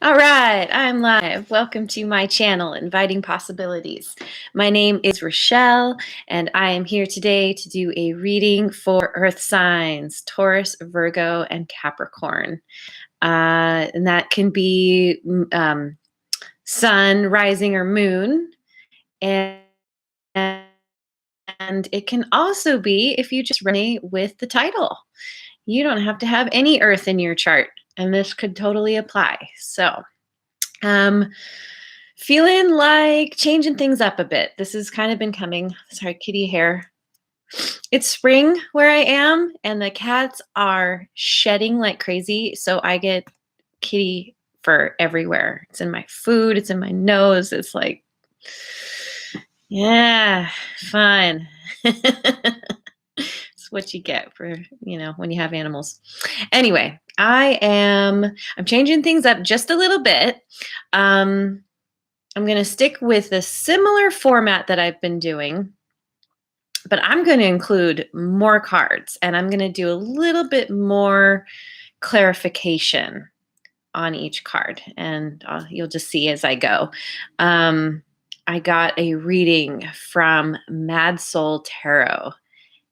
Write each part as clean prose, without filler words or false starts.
All right, I'm live. Welcome to my channel, Inviting Possibilities. My name is Rochelle, and I am here today to do a reading for Earth signs, Taurus, Virgo, and Capricorn. And that can be sun, rising, or moon. And it can also be if you just resonate with the title. You don't have to have any Earth in your chart, and this could totally apply. So, feeling like changing things up a bit. This has kind of been coming. Sorry, kitty hair. It's spring where I am, and the cats are shedding like crazy. So I get kitty fur everywhere. It's in my food, it's in my nose. It's like, yeah, fun. It's what you get for, when you have animals. Anyway, I'm changing things up just a little bit. I'm going to stick with the similar format that I've been doing, but I'm going to include more cards, and I'm going to do a little bit more clarification on each card, and you'll just see as I go. I got a reading from Mad Soul Tarot.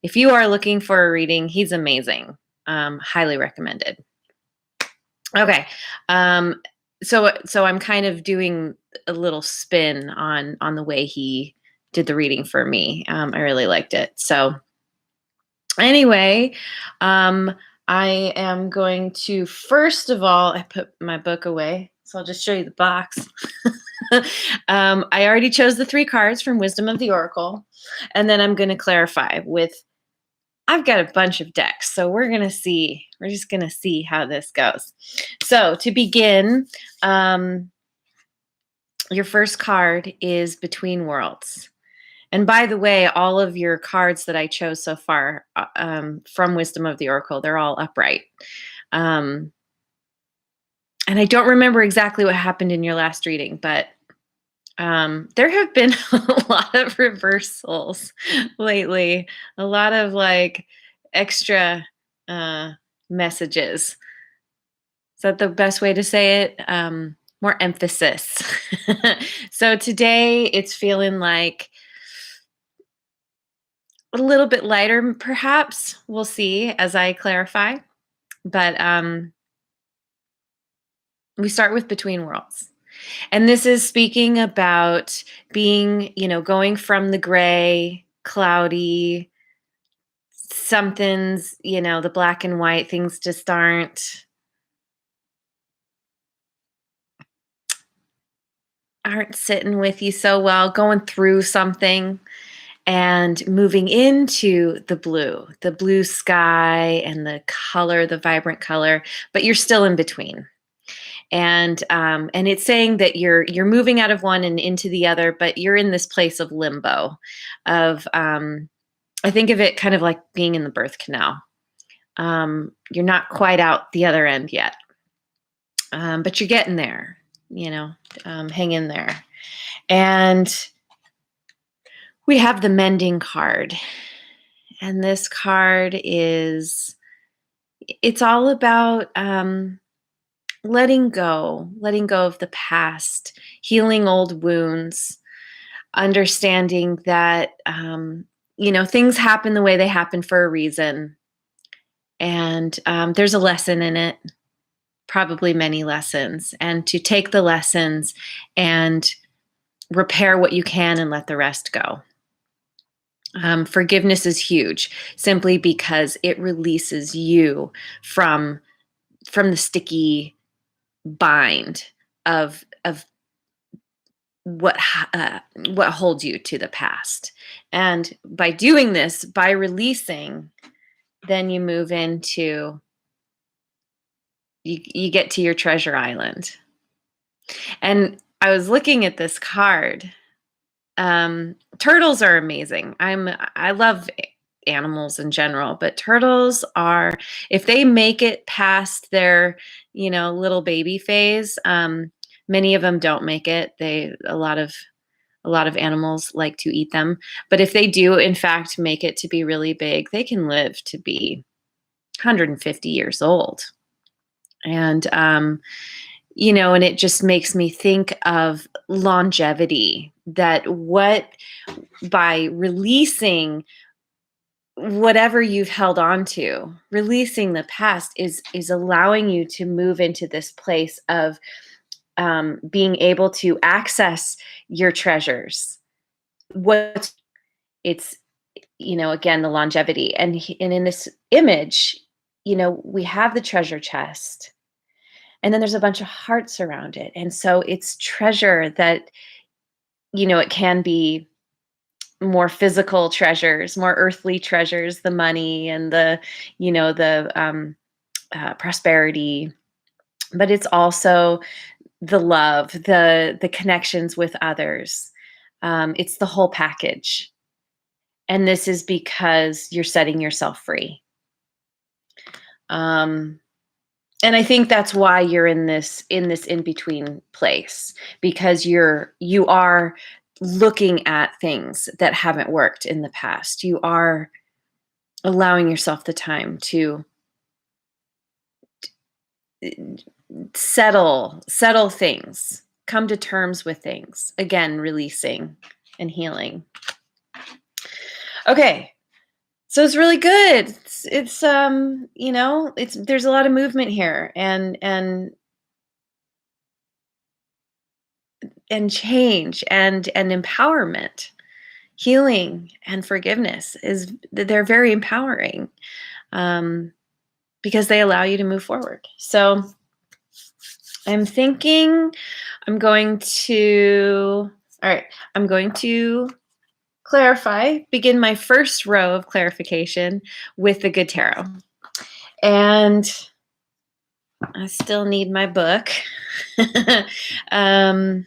If you are looking for a reading, he's amazing. Highly recommended. Okay. So I'm kind of doing a little spin on the way he did the reading for me. I really liked it. So anyway, I am going to, first of all, I put my book away, so I'll just show you the box. I already chose the 3 cards from Wisdom of the Oracle, and then I'm going to clarify with, I've got a bunch of decks, so we're just going to see how this goes. So to begin, your first card is Between Worlds. And by the way, all of your cards that I chose so far from Wisdom of the Oracle, they're all upright. And I don't remember exactly what happened in your last reading, but there have been a lot of reversals lately, a lot of like extra messages. Is that the best way to say it? More emphasis. So today it's feeling like a little bit lighter, perhaps. We'll see as I clarify. But we start with Between Worlds. And this is speaking about being, going from the gray, cloudy, something's, the black and white, things just aren't sitting with you so well, going through something and moving into the blue sky and the color, the vibrant color, but you're still in between. And it's saying that you're moving out of one and into the other, but you're in this place of limbo of, I think of it kind of like being in the birth canal. You're not quite out the other end yet, but you're getting there, hang in there. And we have the Mending card. And this card it's all about letting go of the past, healing old wounds, understanding that, things happen the way they happen for a reason. And there's a lesson in it, probably many lessons, and to take the lessons and repair what you can and let the rest go. Forgiveness is huge, simply because it releases you from the sticky bind of what holds you to the past. And by doing this, by releasing, then you move into, you get to your treasure island. And I was looking at this card. Turtles are amazing. I love animals in general, but turtles are, if they make it past their, little baby phase, many of them don't make it. A lot of animals like to eat them, but if they do in fact make it to be really big, they can live to be 150 years old. And and it just makes me think of longevity, that by releasing whatever you've held on to, releasing the past is allowing you to move into this place of being able to access your treasures. What it's, again, the longevity. And in this image, we have the treasure chest, and then there's a bunch of hearts around it. And so it's treasure that, it can be more physical treasures, more earthly treasures, the money and the prosperity, but it's also the love, the connections with others. It's the whole package. And this is because you're setting yourself free. And I think that's why you're in this in between place, because you are looking at things that haven't worked in the past. You are allowing yourself the time to settle things, come to terms with things. Again, releasing and healing. Okay. So it's really good. It's there's a lot of movement here, and change and empowerment. Healing and forgiveness they're very empowering, because they allow you to move forward. So I'm thinking I'm going to begin my first row of clarification with the Good Tarot. And I still need my book. My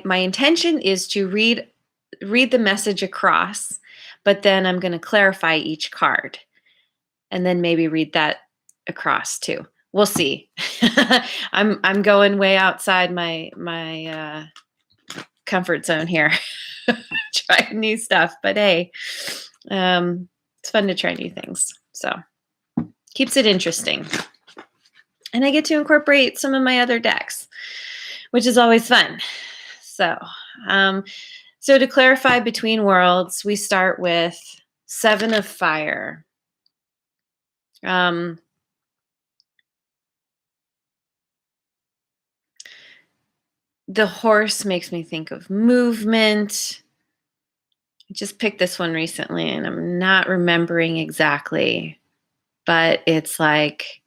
intention is to read the message across, but then I'm going to clarify each card, and then maybe read that across too. We'll see. I'm going way outside my comfort zone here, trying new stuff. But hey, it's fun to try new things, so keeps it interesting. And I get to incorporate some of my other decks, which is always fun. So, so to clarify between worlds, we start with Seven of Fire. The horse makes me think of movement. I just picked this one recently, and I'm not remembering exactly, but it's like,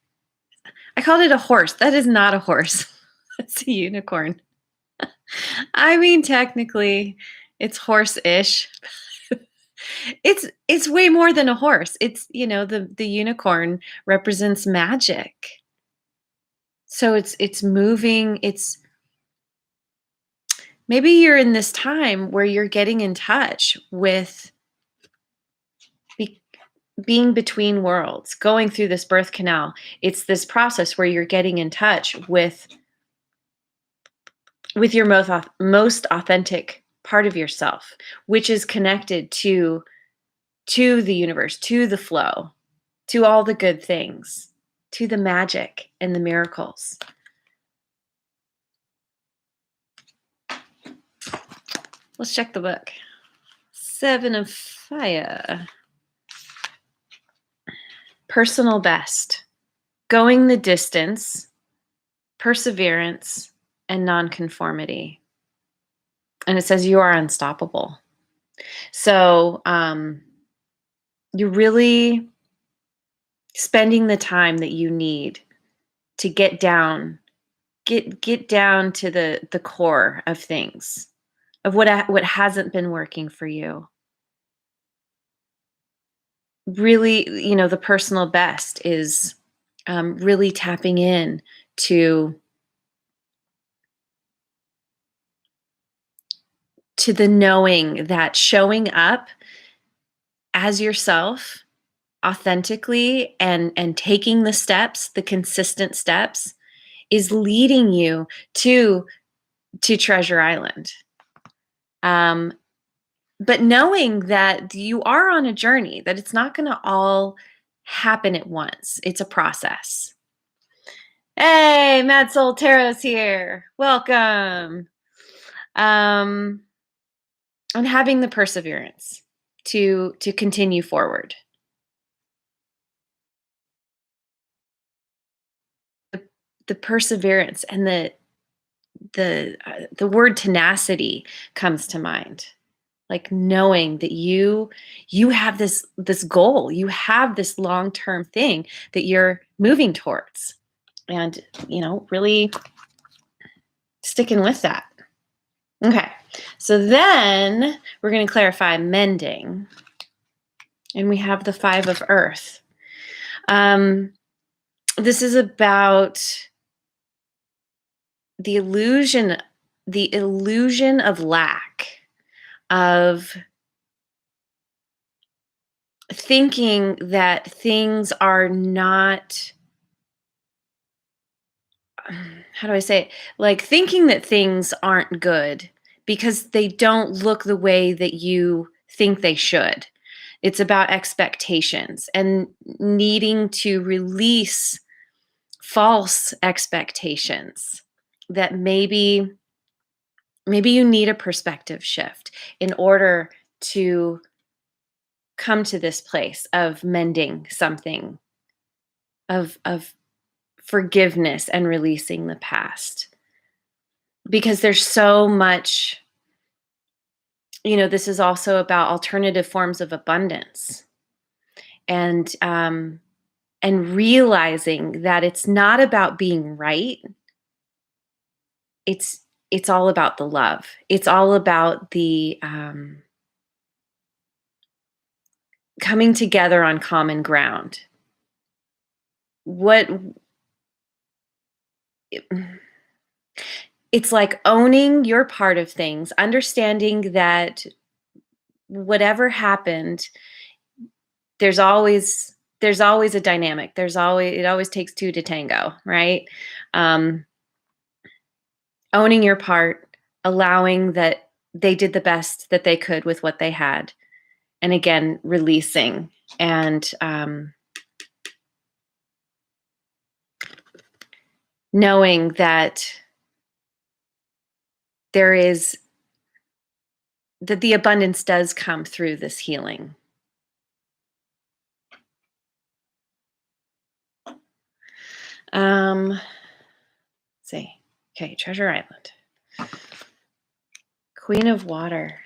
I called it a horse. That is not a horse. It's a unicorn. I mean, technically, it's horse-ish. It's way more than a horse. It's, the unicorn represents magic. So it's moving. It's maybe you're in this time where you're getting in touch with being between worlds, going through this birth canal. It's this process where you're getting in touch with your most authentic part of yourself, which is connected to the universe, to the flow, to all the good things, to the magic and the miracles. Let's check the book. Seven of Fire. Personal best. Going the distance, perseverance, and nonconformity. And it says you are unstoppable. So you're really spending the time that you need to get down to the core of things, of what hasn't been working for you. Really, the personal best is really tapping in to the knowing that showing up as yourself authentically and taking the steps, the consistent steps, is leading you to Treasure Island. But knowing that you are on a journey, that it's not going to all happen at once. It's a process. Hey, Mad Soul Tarot's here. Welcome. And having the perseverance to continue forward. The perseverance and the word tenacity comes to mind. Like knowing that you have this goal, you have this long-term thing that you're moving towards, and really sticking with that. Okay, so then we're going to clarify mending, and we have the Five of Earth. This is about the illusion of lack, of thinking that things are not, how do I say it? Like thinking that things aren't good because they don't look the way that you think they should. It's about expectations and needing to release false expectations that maybe you need a perspective shift in order to come to this place of mending something, of forgiveness and releasing the past. Because there's so much, this is also about alternative forms of abundance, and realizing that it's not about being right. It's all about the love. It's all about the coming together on common ground. It's like owning your part of things, understanding that whatever happened, there's always a dynamic. It always takes two to tango, right? Owning your part, allowing that they did the best that they could with what they had, and again, releasing and knowing that that the abundance does come through this healing. Let's see. Okay, Treasure Island. Queen of Water.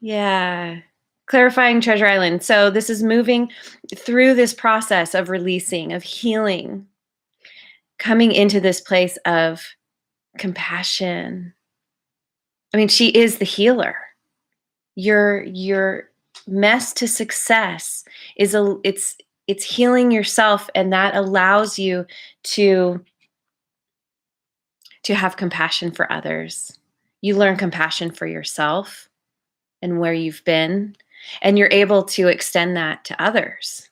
Yeah. Clarifying Treasure Island. So this is moving through this process of releasing, of healing, coming into this place of compassion. I mean, she is the healer. Your mess to success is it's healing yourself, and that allows you to have compassion for others. You learn compassion for yourself and where you've been, and you're able to extend that to others.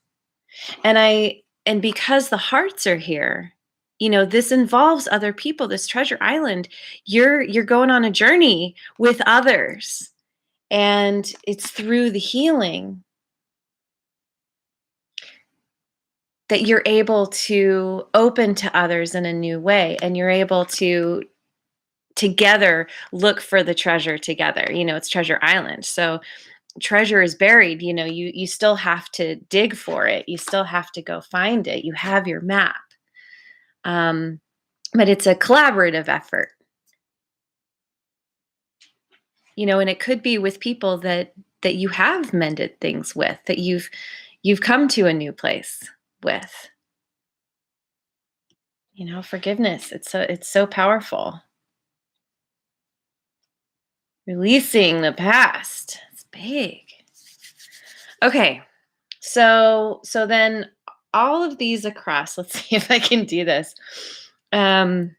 And because the hearts are here, this involves other people. This Treasure Island, you're going on a journey with others, and it's through the healing that you're able to open to others in a new way, and you're able to together look for the treasure together. It's Treasure Island, so treasure is buried. You still have to dig for it. You still have to go find it. You have your map, but it's a collaborative effort. And it could be with people that you have mended things with, that you've come to a new place with. Forgiveness. It's so powerful. Releasing the past. It's big. Okay. So then all of these across, let's see if I can do this. Part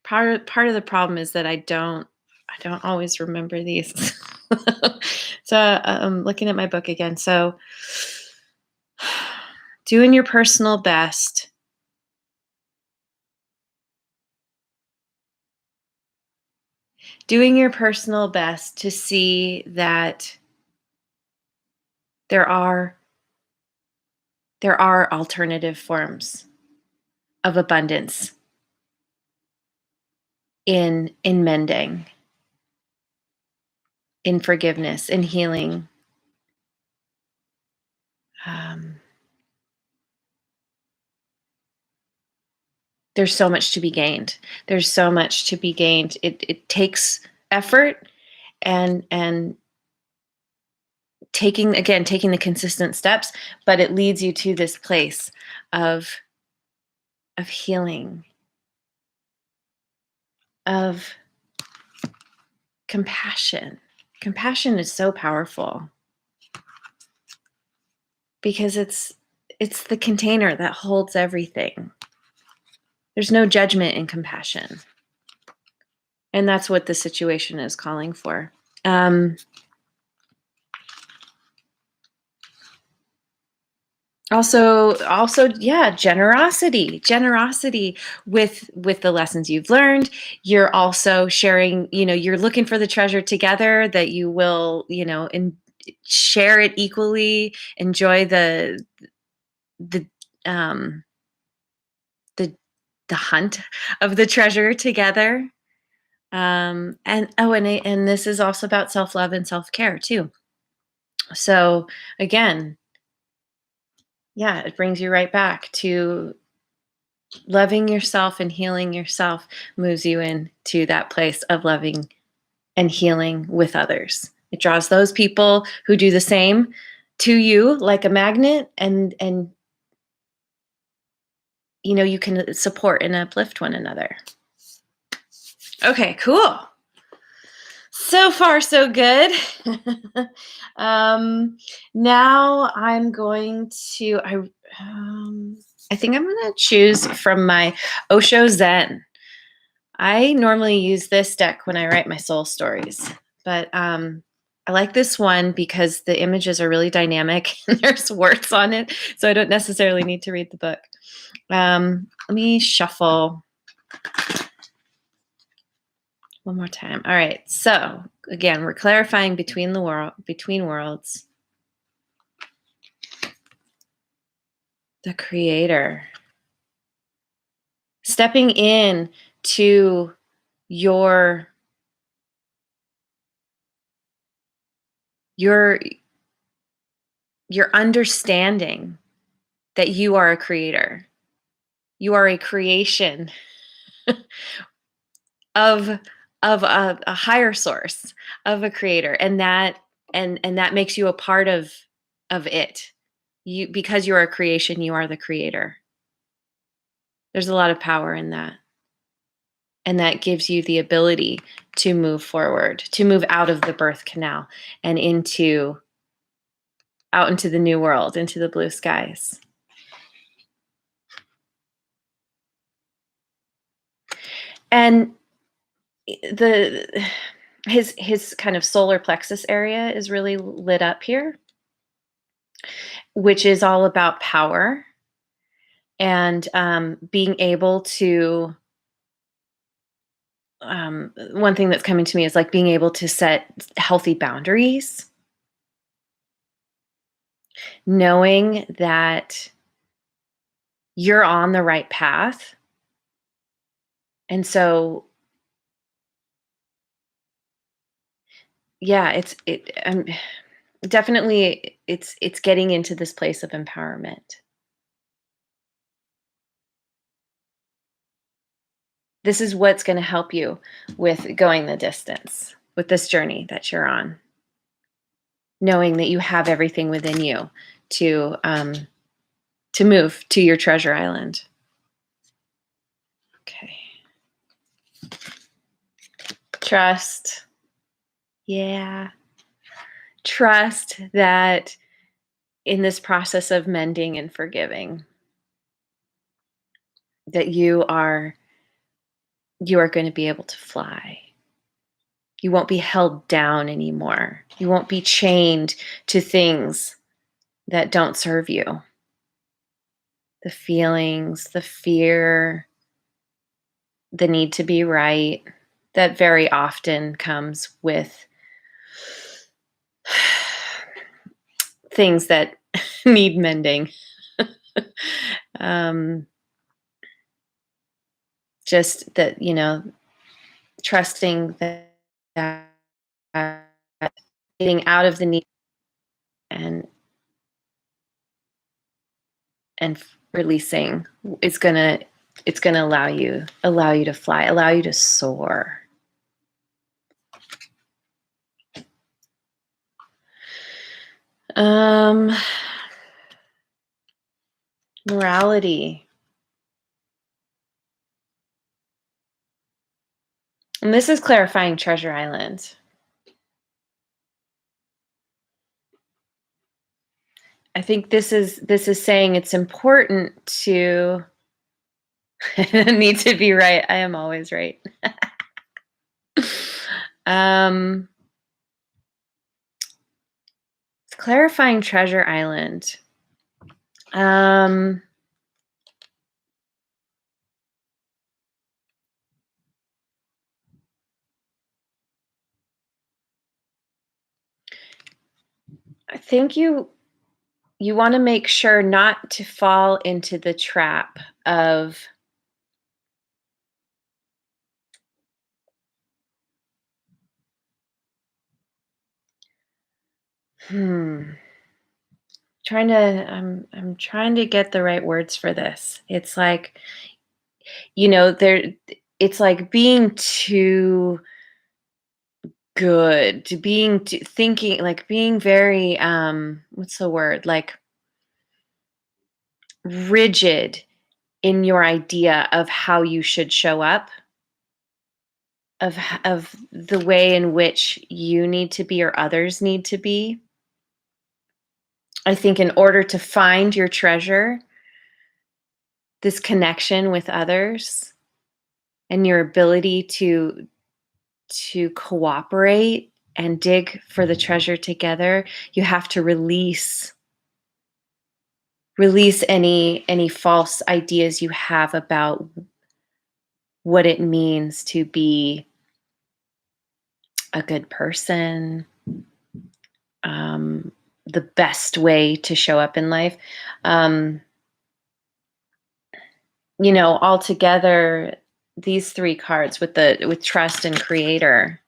of the problem is that I don't always remember these. So I'm looking at my book again. So doing your personal best. Doing your personal best to see that There are alternative forms of abundance in mending, in forgiveness, in healing. There's so much to be gained. There's so much to be gained. It takes effort and taking the consistent steps, but it leads you to this place of healing, of compassion. Compassion is so powerful because it's the container that holds everything. There's no judgment in compassion. And that's what the situation is calling for. Also, yeah, generosity with the lessons you've learned. You're also sharing, you're looking for the treasure together, that you will, share it equally, enjoy the hunt of the treasure together. And this is also about self-love and self-care too. So again, yeah, it brings you right back to loving yourself, and healing yourself moves you into that place of loving and healing with others. It draws those people who do the same to you like a magnet, and you can support and uplift one another. Okay, cool. So far, so good. Now I'm going to, I think I'm going to choose from my Osho Zen. I normally use this deck when I write my soul stories, but I like this one because the images are really dynamic and there's words on it, so I don't necessarily need to read the book. Let me shuffle one more time. All right. So again, we're clarifying between worlds. The creator. Stepping in to your understanding that you are a creator. You are a creation of a higher source, of a creator, and that makes you a part of it. Because you're a creation, you are the creator. There's a lot of power in that. And that gives you the ability to move forward, to move out of the birth canal and out into the new world, into the blue skies. And his kind of solar plexus area is really lit up here, which is all about power and being able to. One thing that's coming to me is like being able to set healthy boundaries, knowing that you're on the right path. And so, yeah, definitely it's getting into this place of empowerment. This is what's going to help you with going the distance with this journey that you're on. Knowing that you have everything within you to move to your treasure island. Okay. Trust. Yeah. Trust that in this process of mending and forgiving, that you are going to be able to fly. You won't be held down anymore. You won't be chained to things that don't serve you. The feelings, the fear, the need to be right, that very often comes with things that need mending. um, just that, trusting that getting out of the need and releasing is gonna allow you to fly, allow you to soar. Morality. And this is clarifying Treasure Island. I think this is saying it's important to need to be right. I am always right. It's clarifying Treasure Island. I think you want to make sure not to fall into the trap of I'm trying to get the right words for this. It's like, it's like being too good, to being thinking, like being very what's the word? Like rigid in your idea of how you should show up, of the way in which you need to be or others need to be. I think in order to find your treasure, this connection with others and your ability to cooperate and dig for the treasure together, you have to release any false ideas you have about what it means to be a good person, the best way to show up in life. Altogether, these three cards with trust and creator,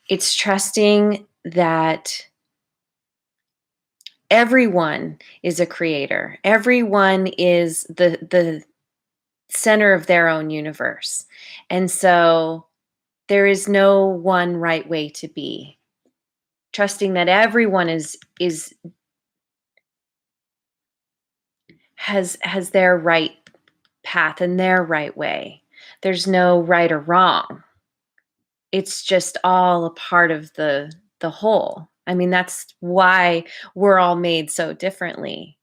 it's trusting that everyone is a creator. Everyone is the center of their own universe. And so there is no one right way to be. Trusting that everyone has their right path and their right way. There's no right or wrong. It's just all a part of the whole. I mean, that's why we're all made so differently.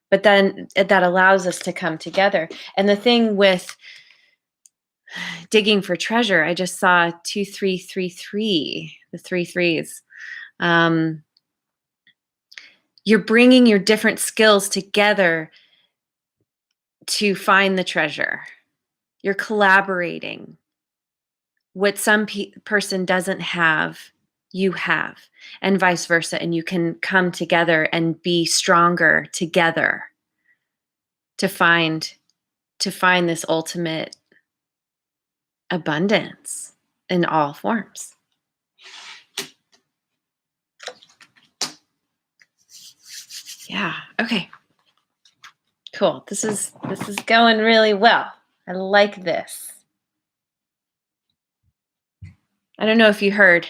But then that allows us to come together. And the thing with digging for treasure, I just saw 2333, the 3 threes. You're bringing your different skills together to find the treasure. You're collaborating. What some person doesn't have, you have, and vice versa. And you can come together and be stronger together to find this ultimate abundance in all forms. Yeah. Okay. Cool. This is going really well. I like this. I don't know if you heard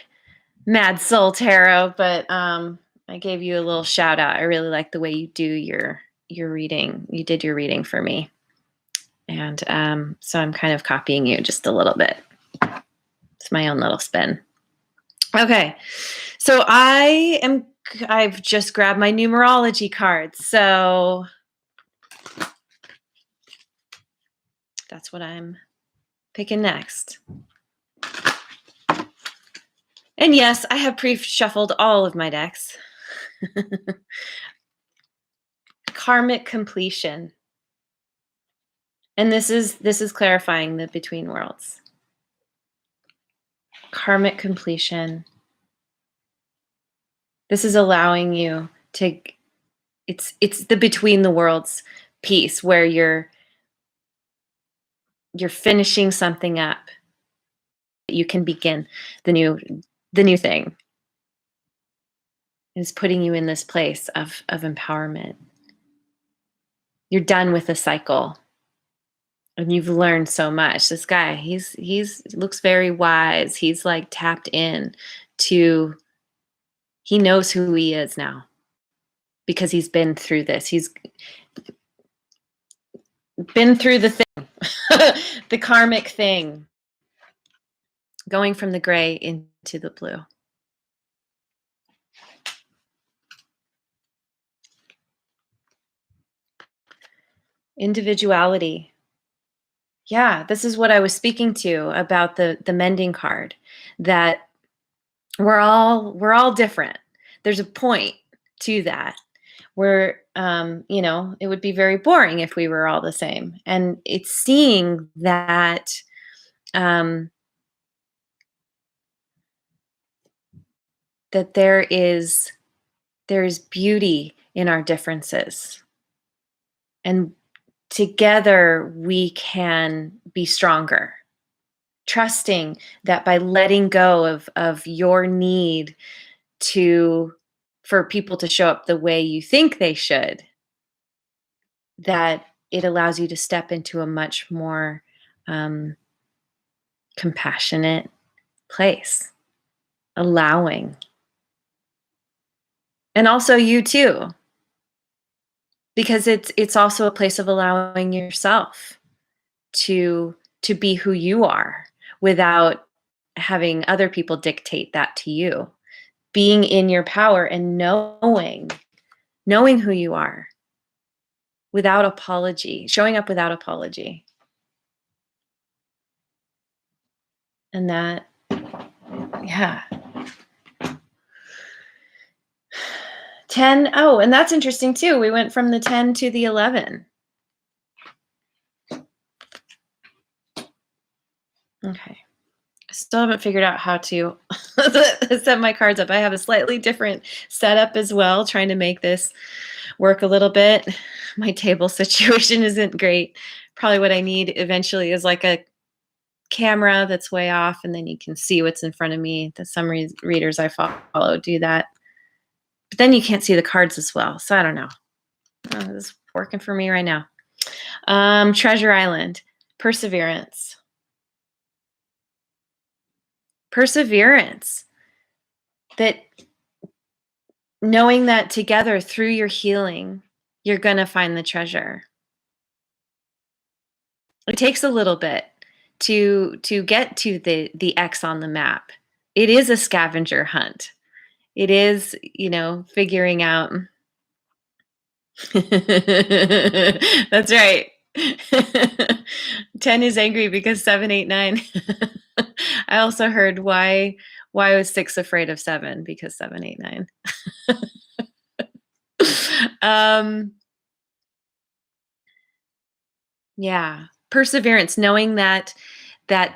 Mad Soul Tarot, but I gave you a little shout out. I really like the way you do your reading. You did your reading for me. And so I'm kind of copying you just a little bit. It's my own little spin. Okay. So I've just grabbed my numerology cards. So that's what I'm picking next. And yes, I have pre-shuffled all of my decks. Karmic completion. And this is clarifying the between worlds. Karmic completion. This is allowing you to, it's the between the worlds piece where you're finishing something up. You can begin the new thing. Is putting you in this place of empowerment. You're done with the cycle. And you've learned so much. This guy, he's looks very wise. He's like tapped in to, he knows who he is now because he's been through this. He's been through the thing, the karmic thing, going from the gray into the blue. Individuality. Yeah, this is what I was speaking to about the mending card, that we're all different. There's a point to that. Where it would be very boring if we were all the same. And it's seeing that that there is beauty in our differences. And together we can be stronger. Trusting that by letting go of your need for people to show up the way you think they should, that it allows you to step into a much more compassionate place, allowing. And also you too, because it's also a place of allowing yourself to be who you are without having other people dictate that to you. Being in your power and knowing who you are without apology, showing up without apology. And that, yeah. 10, oh, and that's interesting too. We went from the 10 to the 11. Okay. I still haven't figured out how to set my cards up. I have a slightly different setup as well, trying to make this work a little bit. My table situation isn't great. Probably what I need eventually is like a camera that's way off, and then you can see what's in front of me. Some readers I follow do that. But then you can't see the cards as well. So I don't know. This is working for me right now. Treasure Island. Perseverance. Perseverance. That knowing that together through your healing, you're going to find the treasure. It takes a little bit to get to the X on the map. It is a scavenger hunt. It is, figuring out. That's right. 10 is angry because 7, 8, 9. I also heard why was 6 afraid of 7, because 7, 8, 9. Yeah. Perseverance, knowing that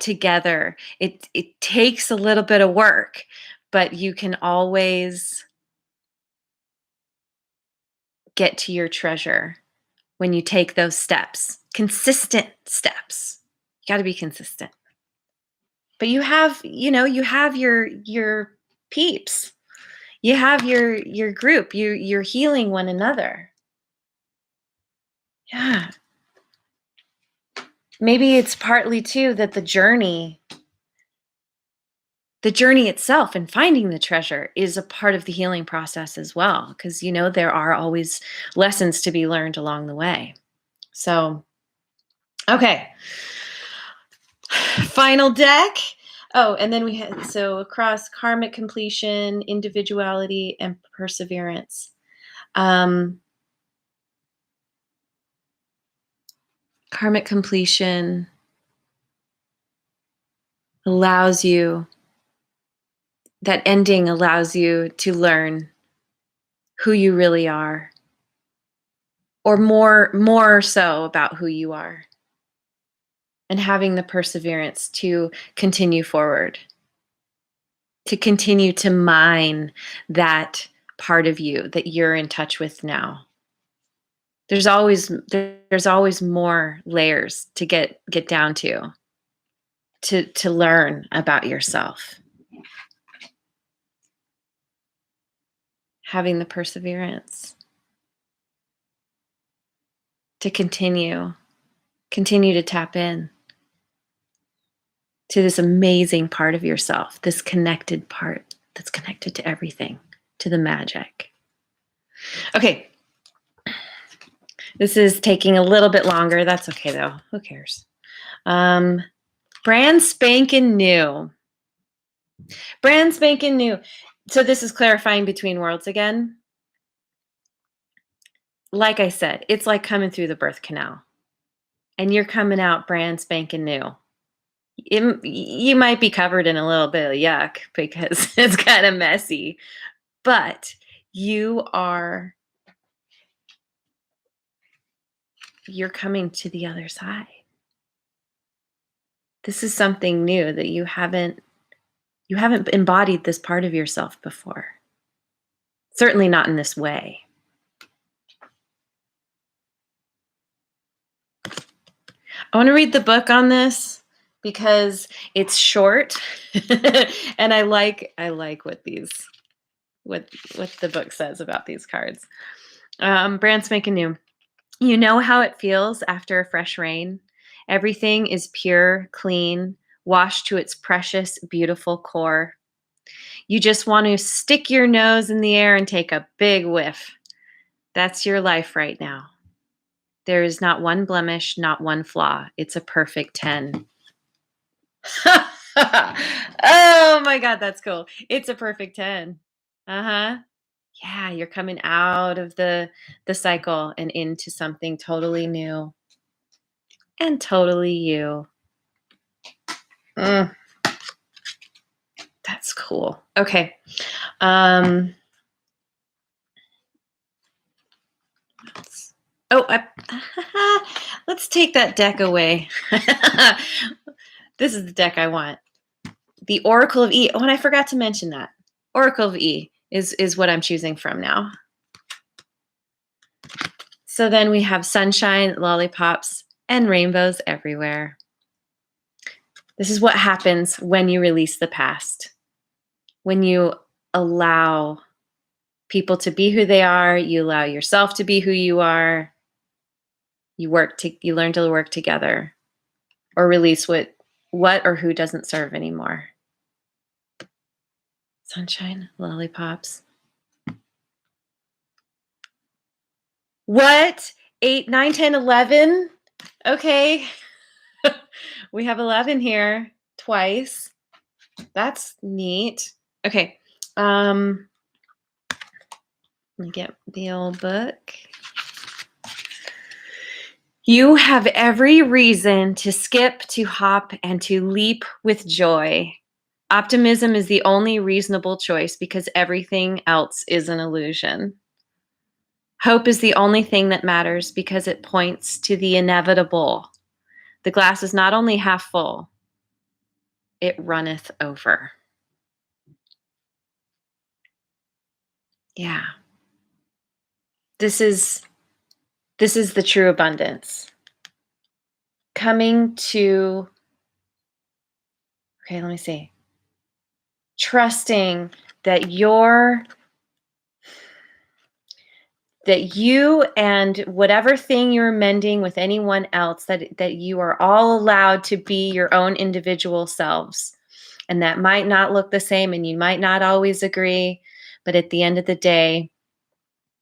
together, it takes a little bit of work, but you can always get to your treasure when you take those steps, consistent steps. You got to be consistent. But you have your peeps. You have your group. You're healing one another. Yeah. Maybe it's partly too that the journey itself and finding the treasure is a part of the healing process as well, because there are always lessons to be learned along the way. So, okay. Final deck. Oh, and then we had, so across karmic completion, individuality, and perseverance. Karmic completion allows you, that ending allows you to learn who you really are, or more so about who you are, and having the perseverance to continue forward, to continue to mine that part of you that you're in touch with now. There's always more layers to get down to learn about yourself. Having the perseverance to continue to tap in to this amazing part of yourself, this connected part that's connected to everything, to the magic. Okay. This is taking a little bit longer. That's okay though. Who cares? Brand spanking new. Brand spanking new. So this is clarifying between worlds again. Like I said, it's like coming through the birth canal. And you're coming out brand spanking new. You might be covered in a little bit of yuck because it's kind of messy, but you're coming to the other side. This is something new that you haven't embodied this part of yourself before. Certainly not in this way. I want to read the book on this because it's short and I like what the book says about these cards. Brand spanking new. You know how it feels after a fresh rain. Everything is pure, clean, washed to its precious, beautiful core. You just want to stick your nose in the air and take a big whiff. That's your life right now. There is not one blemish, not one flaw. It's a perfect 10. Oh my God, that's cool. It's a perfect 10. Uh-huh. Yeah, you're coming out of the cycle and into something totally new and totally you. That's cool. Okay. Let's take that deck away. This is the deck I want. The Oracle of E. Oh, and I forgot to mention that. Oracle of E is what I'm choosing from now. So then we have sunshine, lollipops, and rainbows everywhere. This is what happens when you release the past. When you allow people to be who they are, you allow yourself to be who you are. You learn to work together or release what or who doesn't serve anymore. Sunshine, lollipops. What? 8, 9, 10, 11? Okay. We have 11 here twice. That's neat. Okay. Let me get the old book. You have every reason to skip, to hop, and to leap with joy. Optimism is the only reasonable choice because everything else is an illusion. Hope is the only thing that matters because it points to the inevitable. The glass is not only half full, it runneth over. Yeah. This is the true abundance. Coming to, okay, let me see. Trusting that you and whatever thing you're mending with anyone else, that you are all allowed to be your own individual selves. And that might not look the same and you might not always agree, but at the end of the day,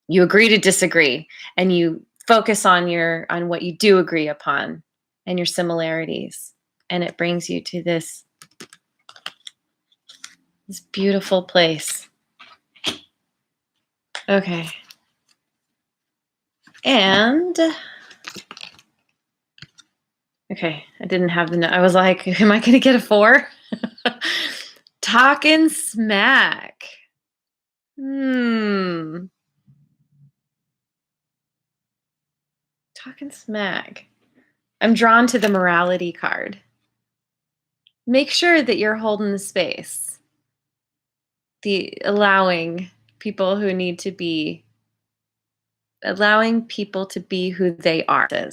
you agree to disagree and you focus on what you do agree upon and your similarities. And it brings you to this beautiful place. Okay. And okay, I didn't have the note. I was like, am I going to get a 4? Talking smack. Talking smack. I'm drawn to the morality card. Make sure that you're holding the space. The allowing people who need to be, allowing people to be who they are. But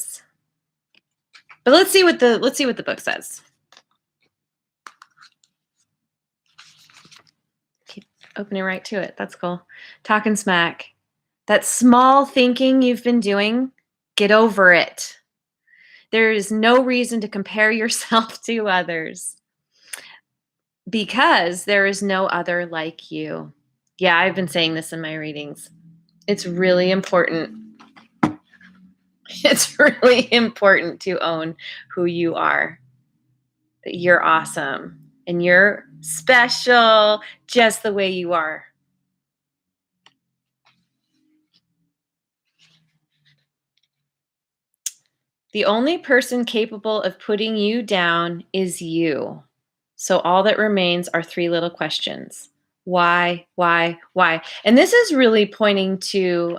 let's see what the book says. Keep opening right to it. That's cool. Talking smack. That small thinking you've been doing, get over it. There is no reason to compare yourself to others because there is no other like you. Yeah, I've been saying this in my readings. It's really important. It's really important to own who you are. That you're awesome and you're special just the way you are. The only person capable of putting you down is you. So all that remains are three little questions. Why, why, why? And this is really pointing to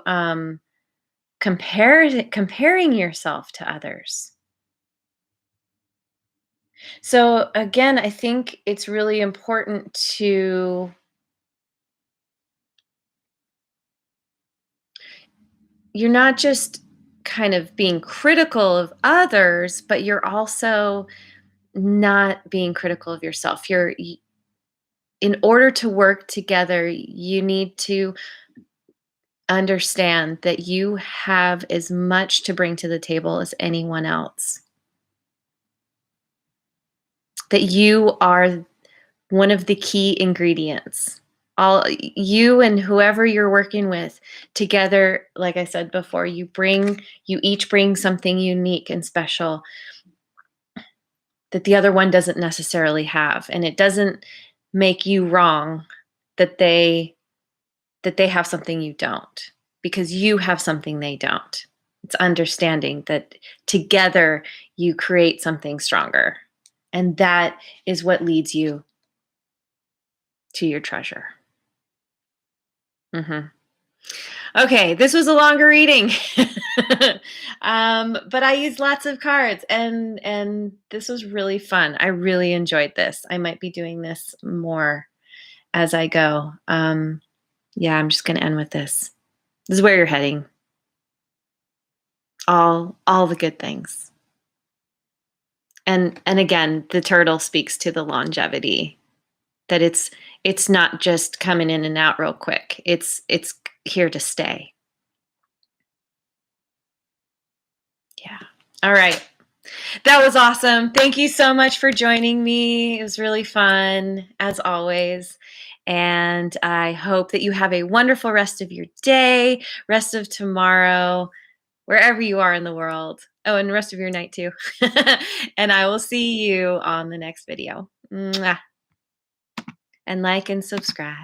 comparing yourself to others. So again, I think it's really important to you're not just kind of being critical of others, but you're also not being critical of yourself. In order to work together, you need to understand that you have as much to bring to the table as anyone else. That you are one of the key ingredients. All you and whoever you're working with together, like I said before, you each bring something unique and special that the other one doesn't necessarily have. And it doesn't make you wrong that they have something you don't, because you have something they don't. It's understanding that together you create something stronger. And that is what leads you to your treasure. Okay, this was a longer reading, but I used lots of cards, and this was really fun. I really enjoyed this. I might be doing this more as I go. Yeah, I'm just going to end with this. This is where you're heading. All the good things. And again, the turtle speaks to the longevity, that it's not just coming in and out real quick. It's here to stay. Yeah. All right. That was awesome. Thank you so much for joining me. It was really fun, as always. And I hope that you have a wonderful rest of your day, rest of tomorrow, wherever you are in the world. Oh, and the rest of your night too. And I will see you on the next video. Mwah. And like and subscribe.